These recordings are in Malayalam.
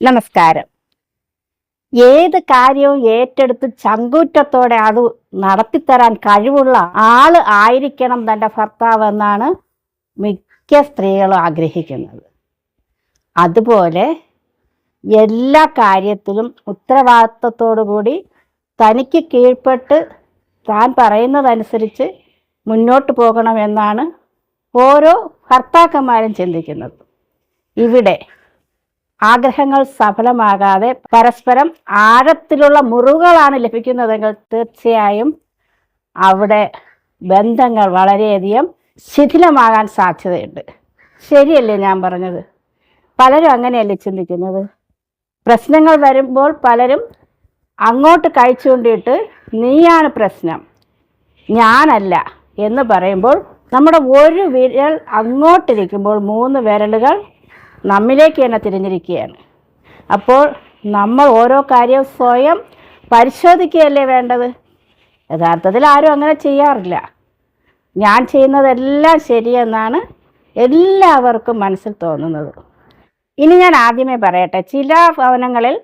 നമസ്കാരം. ഏത് കാര്യവും ഏറ്റെടുത്ത് ചങ്കൂറ്റത്തോടെ അത് നടത്തിത്തരാൻ കഴിവുള്ള ആള് ആയിരിക്കണം തൻ്റെ ഭർത്താവ് എന്നാണ് മിക്ക സ്ത്രീകളും ആഗ്രഹിക്കുന്നത്. അതുപോലെ എല്ലാ കാര്യത്തിലും ഉത്തരവാദിത്വത്തോടു കൂടി തനിക്ക് കീഴ്പ്പെട്ട് താൻ പറയുന്നതനുസരിച്ച് മുന്നോട്ട് പോകണമെന്നാണ് ഓരോ ഭർത്താക്കന്മാരും ചിന്തിക്കുന്നത്. ഇവിടെ ആഗ്രഹങ്ങൾ സഫലമാകാതെ പരസ്പരം ആഴത്തിലുള്ള മുറിവുകളാണ് ലഭിക്കുന്നതെങ്കിൽ തീർച്ചയായും അവിടെ ബന്ധങ്ങൾ വളരെയധികം ശിഥിലമാകാൻ സാധ്യതയുണ്ട്. ശരിയല്ലേ ഞാൻ പറഞ്ഞത്? പലരും അങ്ങനെയല്ലേ ചിന്തിക്കുന്നത്? പ്രശ്നങ്ങൾ വരുമ്പോൾ പലരും അങ്ങോട്ട് കഴിച്ചുകൊണ്ടിട്ട് നീയാണ് പ്രശ്നം, ഞാനല്ല എന്ന് പറയുമ്പോൾ നമ്മുടെ ഒരു വിരൽ അങ്ങോട്ടിരിക്കുമ്പോൾ 3 വിരലുകൾ നമ്മിലേക്ക് തന്നെ തിരിഞ്ഞിരിക്കുകയാണ്. അപ്പോൾ നമ്മൾ ഓരോ കാര്യവും സ്വയം പരിശോധിക്കുകയല്ലേ വേണ്ടത്? യഥാർത്ഥത്തിൽ ആരും അങ്ങനെ ചെയ്യാറില്ല. ഞാൻ ചെയ്യുന്നതെല്ലാം ശരിയെന്നാണ് എല്ലാവർക്കും മനസ്സിൽ തോന്നുന്നത്. ഇനി ഞാൻ ആദ്യമേ പറയട്ടെ, ചില ഭവനങ്ങളിൽ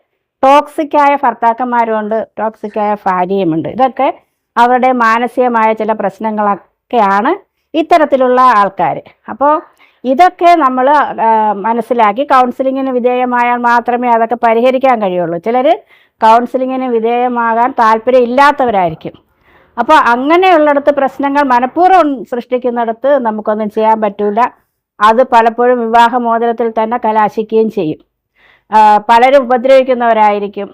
ടോക്സിക്കായ ഭർത്താക്കന്മാരുമുണ്ട്, ടോക്സിക്കായ ഭാര്യയുമുണ്ട്. ഇതൊക്കെ അവരുടെ മാനസികമായ ചില പ്രശ്നങ്ങളൊക്കെയാണ് ഇത്തരത്തിലുള്ള ആൾക്കാർ. അപ്പോൾ ഇതൊക്കെ നമ്മൾ മനസ്സിലാക്കി കൗൺസിലിങ്ങിന് വിധേയമായാൽ മാത്രമേ അതൊക്കെ പരിഹരിക്കാൻ കഴിയുള്ളൂ. ചിലർ കൗൺസിലിങ്ങിന് വിധേയമാകാൻ താല്പര്യം ഇല്ലാത്തവരായിരിക്കും. അപ്പോൾ അങ്ങനെയുള്ളിടത്ത് പ്രശ്നങ്ങൾ മനഃപൂർവ്വം സൃഷ്ടിക്കുന്നിടത്ത് നമുക്കൊന്നും ചെയ്യാൻ പറ്റില്ല. അത് പലപ്പോഴും വിവാഹമോചനത്തിൽ തന്നെ കലാശിക്കുകയും ചെയ്യും. പലരും ഉപദ്രവിക്കുന്നവരായിരിക്കും.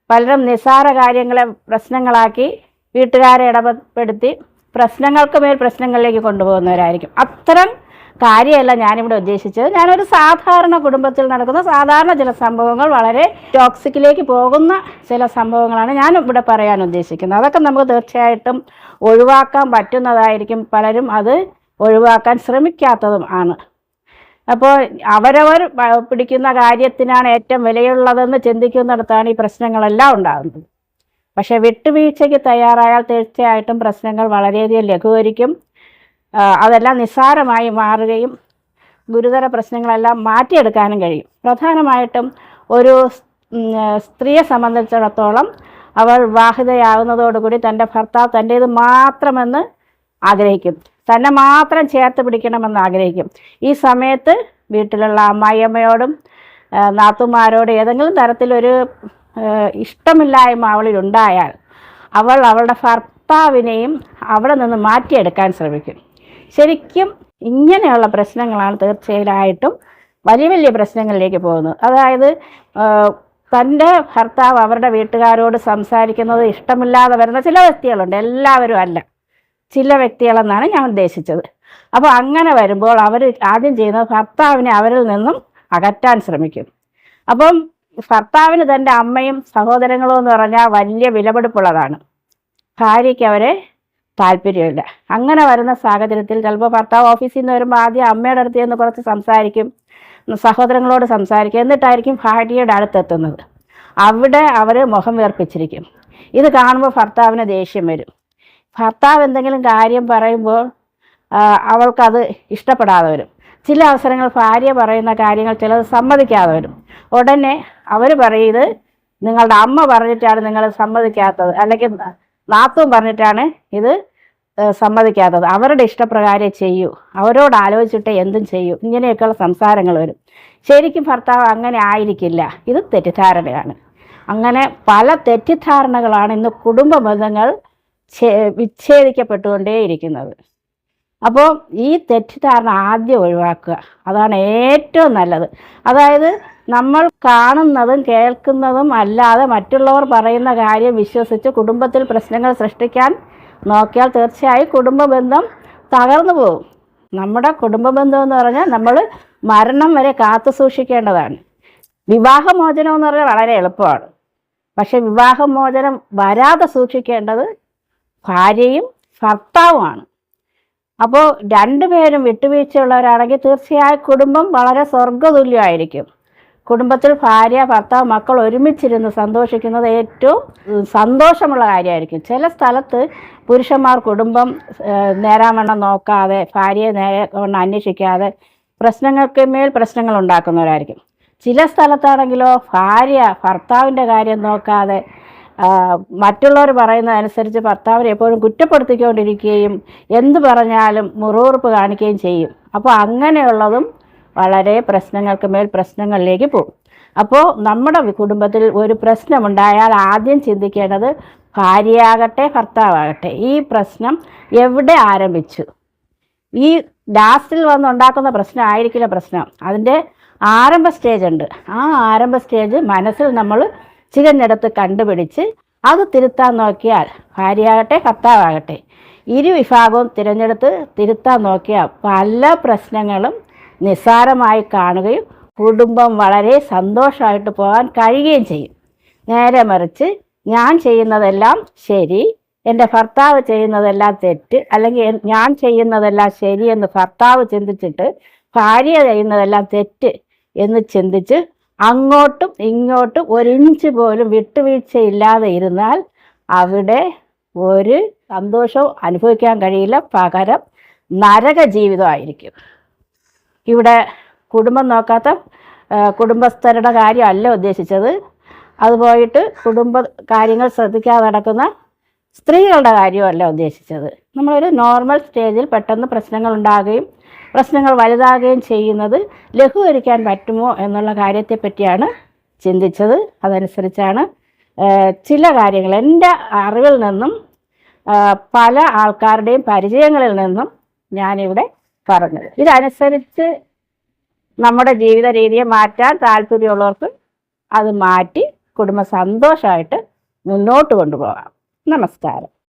പലരും നിസ്സാര കാര്യങ്ങളെ പ്രശ്നങ്ങളാക്കി വീട്ടുകാരെ ഇടപെടുത്തി പ്രശ്നങ്ങൾക്ക് മേൽ പ്രശ്നങ്ങളിലേക്ക് കൊണ്ടുപോകുന്നവരായിരിക്കും. അത്തരം കാര്യമല്ല ഞാനിവിടെ ഉദ്ദേശിച്ചത്. ഞാനൊരു സാധാരണ കുടുംബത്തിൽ നടക്കുന്ന സാധാരണ ചില സംഭവങ്ങൾ, വളരെ ടോക്സിക്കിലേക്ക് പോകുന്ന ചില സംഭവങ്ങളാണ് ഞാൻ ഇവിടെ പറയാൻ ഉദ്ദേശിക്കുന്നത്. അതൊക്കെ നമുക്ക് തീർച്ചയായിട്ടും ഒഴിവാക്കാൻ പറ്റുന്നതായിരിക്കും. പലരും അത് ഒഴിവാക്കാൻ ശ്രമിക്കാത്തതും ആണ്. അപ്പോൾ അവരവർ പിടിക്കുന്ന കാര്യത്തിനാണ് ഏറ്റവും വിലയുള്ളതെന്ന് ചിന്തിക്കുന്നിടത്താണ് ഈ പ്രശ്നങ്ങളെല്ലാം ഉണ്ടാകുന്നത്. പക്ഷേ വിട്ടുവീഴ്ചയ്ക്ക് തയ്യാറായാൽ തീർച്ചയായിട്ടും പ്രശ്നങ്ങൾ വളരെയധികം ലഘൂകരിക്കും. അതെല്ലാം നിസ്സാരമായി മാറുകയും ഗുരുതര പ്രശ്നങ്ങളെല്ലാം മാറ്റിയെടുക്കാനും കഴിയും. പ്രധാനമായിട്ടും ഒരു സ്ത്രീയെ സംബന്ധിച്ചിടത്തോളം അവൾ വിവാഹിതയാകുന്നതോടുകൂടി തൻ്റെ ഭർത്താവ് തൻ്റേത് മാത്രമെന്ന് ആഗ്രഹിക്കും, തന്നെ മാത്രം ചേർത്ത് പിടിക്കണമെന്ന് ആഗ്രഹിക്കും. ഈ സമയത്ത് വീട്ടിലുള്ള അമ്മായിയമ്മയോടും നാത്തുമാരോടും ഏതെങ്കിലും തരത്തിലൊരു ഇഷ്ടമില്ലായ്മ അവളിലുണ്ടായാൽ അവൾ അവളുടെ ഭർത്താവിനെയും അവിടെ നിന്ന് മാറ്റിയെടുക്കാൻ ശ്രമിക്കും. ശരിക്കും ഇങ്ങനെയുള്ള പ്രശ്നങ്ങളാണ് തീർച്ചയായിട്ടും വലിയ വലിയ പ്രശ്നങ്ങളിലേക്ക് പോകുന്നത്. അതായത് തൻ്റെ ഭർത്താവ് അവരുടെ വീട്ടുകാരോട് സംസാരിക്കുന്നത് ഇഷ്ടമില്ലാതെ വരുന്ന ചില വ്യക്തികളുണ്ട്, എല്ലാവരും അല്ല, ചില വ്യക്തികളെന്നാണ് ഞാൻ ഉദ്ദേശിച്ചത്. അപ്പോൾ അങ്ങനെ വരുമ്പോൾ അവർ ആദ്യം ചെയ്യുന്നത് ഭർത്താവിനെ അവരിൽ നിന്നും അകറ്റാൻ ശ്രമിക്കും. അപ്പം ഭർത്താവിന് തൻ്റെ അമ്മയും സഹോദരങ്ങളും എന്ന് പറഞ്ഞാൽ വലിയ വിലപിടിപ്പുള്ളതാണ്. ഭാര്യയ്ക്ക് അവരെ താല്പര്യമില്ല. അങ്ങനെ വരുന്ന സാഹചര്യത്തിൽ ചിലപ്പോൾ ഭർത്താവ് ഓഫീസിൽ നിന്ന് വരുമ്പോൾ ആദ്യം അമ്മയുടെ അടുത്ത് നിന്ന് കുറച്ച് സംസാരിക്കും, സഹോദരങ്ങളോട് സംസാരിക്കും, എന്നിട്ടായിരിക്കും ഭാര്യയുടെ അടുത്തെത്തുന്നത്. അവിടെ അവർ മുഖം വീർപ്പിച്ചിരിക്കും. ഇത് കാണുമ്പോൾ ഭർത്താവിന് ദേഷ്യം വരും. ഭർത്താവ് എന്തെങ്കിലും കാര്യം പറയുമ്പോൾ അവൾക്കത് ഇഷ്ടപ്പെടാതെ വരും. ചില അവസരങ്ങൾ ഭാര്യ പറയുന്ന കാര്യങ്ങൾ ചിലത് സമ്മതിക്കാതെ വരും. ഉടനെ അവർ പറയുന്നത് നിങ്ങളുടെ അമ്മ പറഞ്ഞിട്ടാണ് നിങ്ങൾ സമ്മതിക്കാത്തത്, അല്ലെങ്കിൽ നാത്തും പറഞ്ഞിട്ടാണ് ഇത് സമ്മതിക്കാത്തത്, അവരുടെ ഇഷ്ടപ്രകാരം ചെയ്യൂ, അവരോട് ആലോചിച്ചിട്ട് എന്തും ചെയ്യൂ, ഇങ്ങനെയൊക്കെയുള്ള സംസാരങ്ങൾ വരും. ശരിക്കും ഭർത്താവ് അങ്ങനെ ആയിരിക്കില്ല. ഇത് തെറ്റിദ്ധാരണയാണ്. അങ്ങനെ പല തെറ്റിദ്ധാരണകളാണ് ഇന്ന് കുടുംബ ബന്ധങ്ങൾ വിച്ഛേദിക്കപ്പെട്ടുകൊണ്ടേയിരിക്കുന്നത്. അപ്പോൾ ഈ തെറ്റിദ്ധാരണ ആദ്യം ഒഴിവാക്കുക, അതാണ് ഏറ്റവും നല്ലത്. അതായത് നമ്മൾ കാണുന്നതും കേൾക്കുന്നതും അല്ലാതെ മറ്റുള്ളവർ പറയുന്ന കാര്യം വിശ്വസിച്ച് കുടുംബത്തിൽ പ്രശ്നങ്ങൾ സൃഷ്ടിക്കാൻ നോക്കിയാൽ തീർച്ചയായും കുടുംബ ബന്ധം തകർന്നു പോകും. നമ്മുടെ കുടുംബ ബന്ധം എന്ന് പറഞ്ഞാൽ നമ്മൾ മരണം വരെ കാത്തു സൂക്ഷിക്കേണ്ടതാണ്. വിവാഹമോചനം എന്ന് പറഞ്ഞാൽ വളരെ എളുപ്പമാണ്. പക്ഷെ വിവാഹമോചനം വരാതെ സൂക്ഷിക്കേണ്ടത് ഭാര്യയും ഭർത്താവുമാണ്. അപ്പോൾ രണ്ടുപേരും വിട്ടുവീഴ്ചയുള്ളവരാണെങ്കിൽ തീർച്ചയായും കുടുംബം വളരെ സ്വർഗതുല്യമായിരിക്കും. കുടുംബത്തിൽ ഭാര്യ, ഭർത്താവ്, മക്കൾ ഒരുമിച്ചിരുന്ന് സന്തോഷിക്കുന്നത് ഏറ്റവും സന്തോഷമുള്ള കാര്യമായിരിക്കും. ചില സ്ഥലത്ത് പുരുഷന്മാർ കുടുംബം നേരാവണ്ണം നോക്കാതെ, ഭാര്യയെ നേരാവണ്ണം അന്വേഷിക്കാതെ പ്രശ്നങ്ങൾക്ക് മേൽ പ്രശ്നങ്ങൾ ഉണ്ടാക്കുന്നവരായിരിക്കും. ചില സ്ഥലത്താണെങ്കിലോ ഭാര്യ ഭർത്താവിൻ്റെ കാര്യം നോക്കാതെ മറ്റുള്ളവർ പറയുന്നതനുസരിച്ച് ഭർത്താവിനെ എപ്പോഴും കുറ്റപ്പെടുത്തിക്കൊണ്ടിരിക്കുകയും എന്ത് പറഞ്ഞാലും മുറുമുറുപ്പ് കാണിക്കുകയും ചെയ്യും. അപ്പോൾ അങ്ങനെയുള്ളതും വളരെ പ്രശ്നങ്ങൾക്ക് മേൽ പ്രശ്നങ്ങളിലേക്ക് പോകും. അപ്പോൾ നമ്മുടെ കുടുംബത്തിൽ ഒരു പ്രശ്നമുണ്ടായാൽ ആദ്യം ചിന്തിക്കേണ്ടത് ഭാര്യയാകട്ടെ ഭർത്താവാകട്ടെ ഈ പ്രശ്നം എവിടെ ആരംഭിച്ചു. ഈ ലാസ്റ്റിൽ വന്നുണ്ടാക്കുന്ന പ്രശ്നം ആയിരിക്കില്ല പ്രശ്നം, അതിൻ്റെ ആരംഭ സ്റ്റേജ് ഉണ്ട്. ആ ആരംഭ സ്റ്റേജ് മനസ്സിൽ നമ്മൾ ചികഞ്ഞെടുത്ത് കണ്ടുപിടിച്ച് അത് തിരുത്താൻ നോക്കിയാൽ, ഭാര്യയാകട്ടെ ഭർത്താവാകട്ടെ ഇരുവിഭാഗവും തിരഞ്ഞെടുത്ത് തിരുത്താൻ നോക്കിയാൽ പല പ്രശ്നങ്ങളും നിസ്സാരമായി കാണുകയും കുടുംബം വളരെ സന്തോഷമായിട്ട് പോകാൻ കഴിയുകയും ചെയ്യും. നേരെ മറിച്ച് ഞാൻ ചെയ്യുന്നതെല്ലാം ശരി, എൻ്റെ ഭർത്താവ് ചെയ്യുന്നതെല്ലാം തെറ്റ്, അല്ലെങ്കിൽ ഞാൻ ചെയ്യുന്നതെല്ലാം ശരിയെന്ന് ഭർത്താവ് ചിന്തിച്ചിട്ട് ഭാര്യ ചെയ്യുന്നതെല്ലാം തെറ്റ് എന്ന് ചിന്തിച്ച് അങ്ങോട്ടും ഇങ്ങോട്ടും ഒരിഞ്ച് പോലും വിട്ടുവീഴ്ചയില്ലാതെ ഇരുന്നാൽ അവിടെ ഒരു സന്തോഷവും അനുഭവിക്കാൻ കഴിയില്ല, പകരം നരക ജീവിതമായിരിക്കും. ഇവിടെ കുടുംബം നോക്കാത്ത കുടുംബസ്ഥരുടെ കാര്യമല്ല ഉദ്ദേശിച്ചത്. അത് പോയിട്ട് കുടുംബ കാര്യങ്ങൾ ശ്രദ്ധിക്കാതെ നടക്കുന്ന സ്ത്രീകളുടെ കാര്യമല്ല ഉദ്ദേശിച്ചത്. നമ്മളൊരു നോർമൽ സ്റ്റേജിൽ പെട്ടെന്ന് പ്രശ്നങ്ങൾ ഉണ്ടാകുകയും പ്രശ്നങ്ങൾ വലുതാകുകയും ചെയ്യുന്നത് ലഘൂകരിക്കാൻ പറ്റുമോ എന്നുള്ള കാര്യത്തെപ്പറ്റിയാണ് ചിന്തിച്ചത്. അതനുസരിച്ചാണ് ചില കാര്യങ്ങൾ എൻ്റെ അറിവിൽ നിന്നും പല ആൾക്കാരുടെയും പരിചയങ്ങളിൽ നിന്നും ഞാനിവിടെ പറഞ്ഞത്. ഇതനുസരിച്ച് നമ്മുടെ ജീവിത രീതിയെ മാറ്റാൻ താല്പര്യമുള്ളവർക്ക് അത് മാറ്റി കുടുംബം സന്തോഷമായിട്ട് മുന്നോട്ട് കൊണ്ടുപോകാം. നമസ്കാരം.